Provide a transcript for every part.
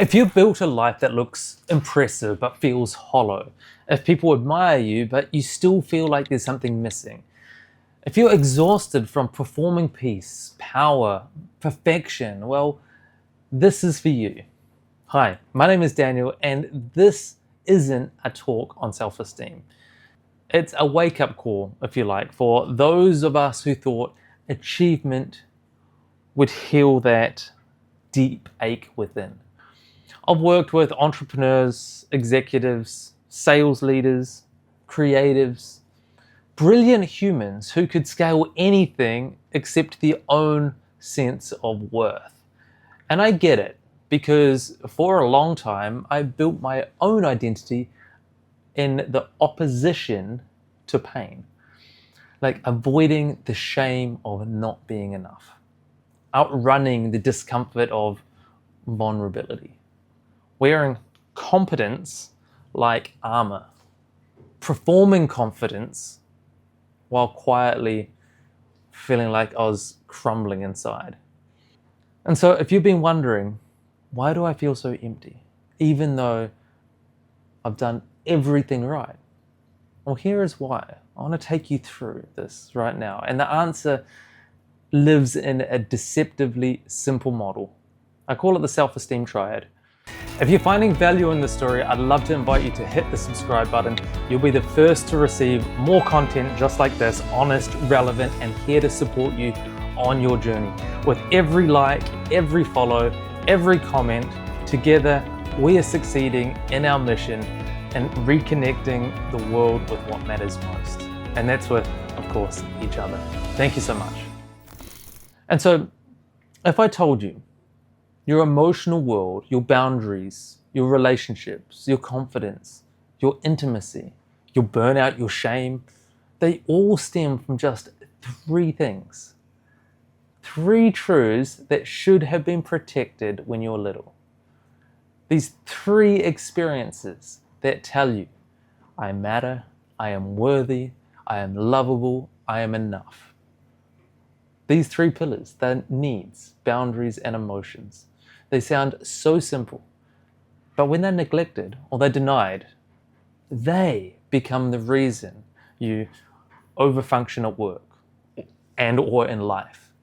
If you've built a life that looks impressive but feels hollow, if people admire you but you still feel like there's something missing, if you're exhausted from performing peace, power, perfection, well, this is for you. Hi, my name is Daniel, and this isn't a talk on self-esteem. It's a wake-up call, if you like, for those of us who thought achievement would heal that deep ache within. I've worked with entrepreneurs, executives, sales leaders, creatives, brilliant humans who could scale anything except their own sense of worth. And I get it, because for a long time I built my own identity in the opposition to pain, like avoiding the shame of not being enough, outrunning the discomfort of vulnerability, wearing competence like armor, performing confidence while quietly feeling like I was crumbling inside. And so if you've been wondering, why do I feel so empty, even though I've done everything right? Well, here is why. I want to take you through this right now. And the answer lives in a deceptively simple model. I call it the self-esteem triad. If you're finding value in this story, I'd love to invite you to hit the subscribe button. You'll be the first to receive more content just like this, honest, relevant, and here to support you on your journey. With every like, every follow, every comment, together we are succeeding in our mission and reconnecting the world with what matters most. And that's with, of course, each other. Thank you so much. And so, if I told you your emotional world, your boundaries, your relationships, your confidence, your intimacy, your burnout, your shame, they all stem from just three things. Three truths that should have been protected when you were little. These three experiences that tell you, I matter, I am worthy, I am lovable, I am enough. These three pillars, they're needs, boundaries, and emotions. They sound so simple, but when they're neglected or they're denied, they become the reason you overfunction at work and or in life.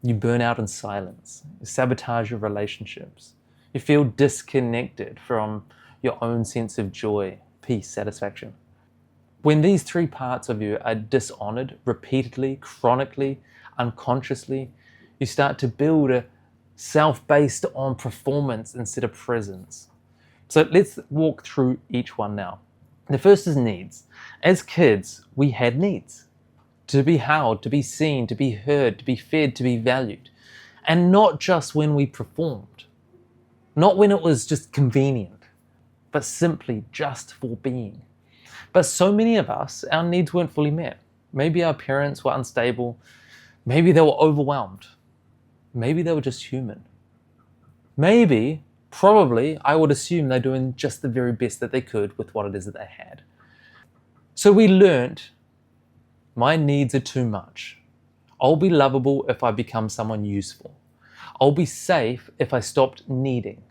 You burn out in silence, you sabotage your relationships, you feel disconnected from your own sense of joy, peace, satisfaction. When these three parts of you are dishonored repeatedly, chronically, unconsciously, you start to build a self based on performance instead of presence. So let's walk through each one now. The first is needs. As kids, we had needs. To be held, to be seen, to be heard, to be fed, to be valued. And not just when we performed. Not when it was just convenient, but simply just for being. But so many of us, our needs weren't fully met. Maybe our parents were unstable. Maybe they were overwhelmed. Maybe they were just human. Maybe, probably, I would assume they're doing just the very best that they could with what it is that they had. So we learned, my needs are too much. I'll be lovable if I become someone useful. I'll be safe if I stopped needing.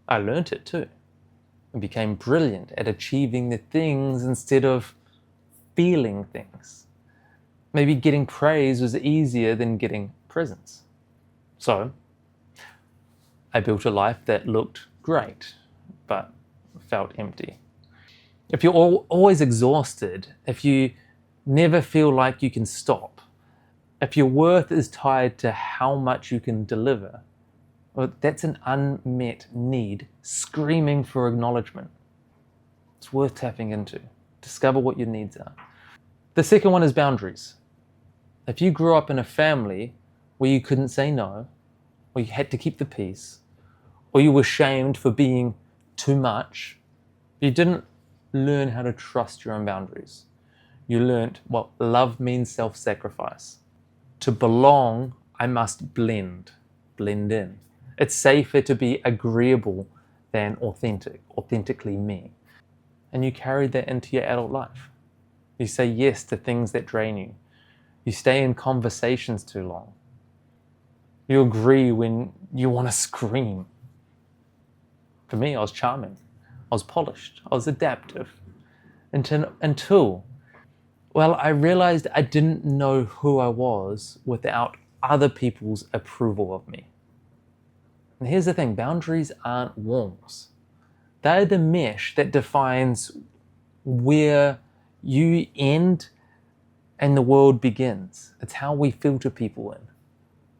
I learned it too. I became brilliant at achieving the things instead of feeling things. Maybe getting praise was easier than getting presents. So, I built a life that looked great, but felt empty. If you're always exhausted, if you never feel like you can stop, if your worth is tied to how much you can deliver, well, that's an unmet need screaming for acknowledgement. It's worth tapping into. Discover what your needs are. The second one is boundaries. If you grew up in a family where you couldn't say no, or you had to keep the peace, or you were shamed for being too much, you didn't learn how to trust your own boundaries. You learned what love means self-sacrifice. To belong, I must blend in. It's safer to be agreeable than authentically me. And you carry that into your adult life. You say yes to things that drain you. You stay in conversations too long. You agree when you want to scream. For me, I was charming, I was polished, I was adaptive. Until, well, I realized I didn't know who I was without other people's approval of me. And here's the thing, boundaries aren't walls. They're the mesh that defines where you end and the world begins. It's how we filter people in.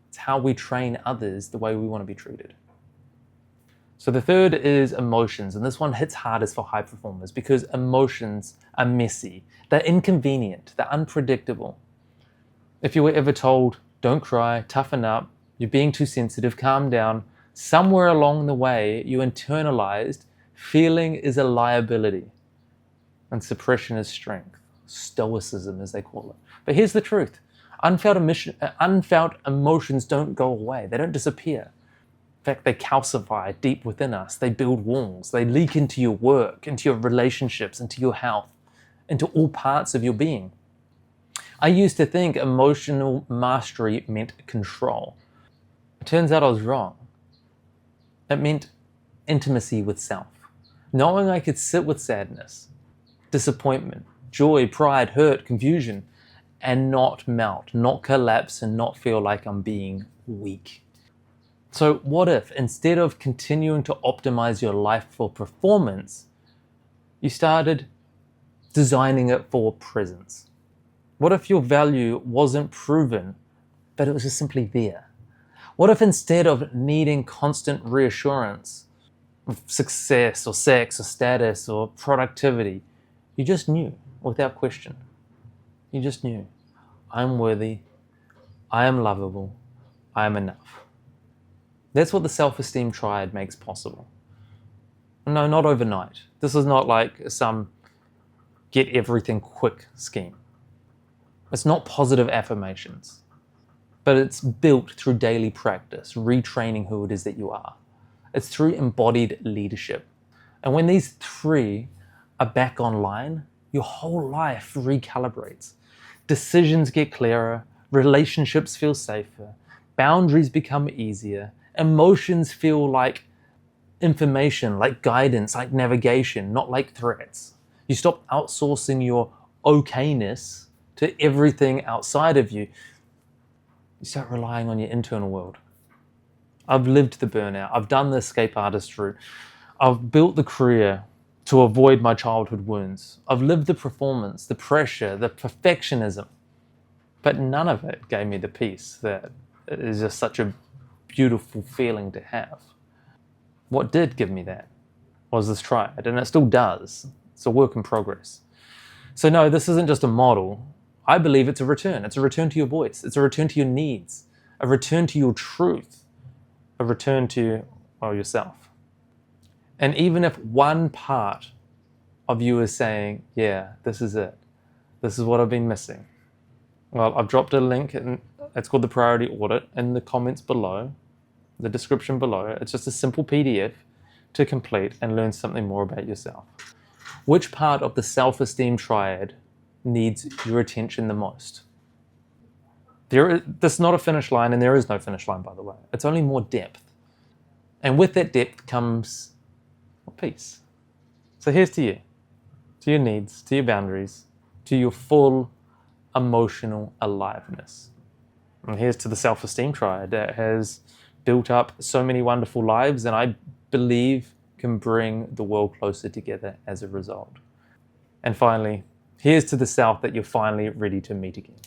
It's how we train others the way we want to be treated. So the third is emotions, and this one hits hardest for high performers because emotions are messy, they're inconvenient, they're unpredictable. If you were ever told, don't cry, toughen up, you're being too sensitive, calm down, somewhere along the way you internalized feeling is a liability and suppression is strength, stoicism as they call it. But here's the truth, unfelt emotions don't go away, they don't disappear. In fact, they calcify deep within us. They build walls. They leak into your work, into your relationships, into your health, into all parts of your being. I used to think emotional mastery meant control. It turns out I was wrong. It meant intimacy with self. Knowing I could sit with sadness, disappointment, joy, pride, hurt, confusion, and not melt, not collapse, and not feel like I'm being weak. So what if, instead of continuing to optimize your life for performance, you started designing it for presence? What if your value wasn't proven, but it was just simply there? What if instead of needing constant reassurance of success or sex or status or productivity, you just knew without question? You just knew, I'm worthy, I am lovable, I am enough. That's what the self-esteem triad makes possible. No, not overnight. This is not like some get everything quick scheme. It's not positive affirmations, but it's built through daily practice, retraining who it is that you are. It's through embodied leadership. And when these three are back online, your whole life recalibrates. Decisions get clearer, relationships feel safer, boundaries become easier, emotions feel like information, like guidance, like navigation, not like threats. You stop outsourcing your okayness to everything outside of you. You start relying on your internal world. I've lived the burnout. I've done the escape artist route. I've built the career to avoid my childhood wounds. I've lived the performance, the pressure, the perfectionism. But none of it gave me the peace that is just such a beautiful feeling to have. What did give me that was this triad, and it still does. It's a work in progress. So no, this isn't just a model. I believe it's a return. It's a return to your voice. It's a return to your needs, a return to your truth, a return to yourself. And even if one part of you is saying, yeah, this is it, this is what I've been missing, well, I've dropped a link, and it's called the Priority Audit, in the comments below, the description below. It's just a simple PDF to complete and learn something more about yourself. Which part of the self-esteem triad needs your attention the most? This is not a finish line, and there is no finish line, by the way. It's only more depth. And with that depth comes peace. So here's to you, to your needs, to your boundaries, to your full emotional aliveness. And here's to the self-esteem triad that has built up so many wonderful lives, and I believe can bring the world closer together as a result. And finally, here's to the self that you're finally ready to meet again.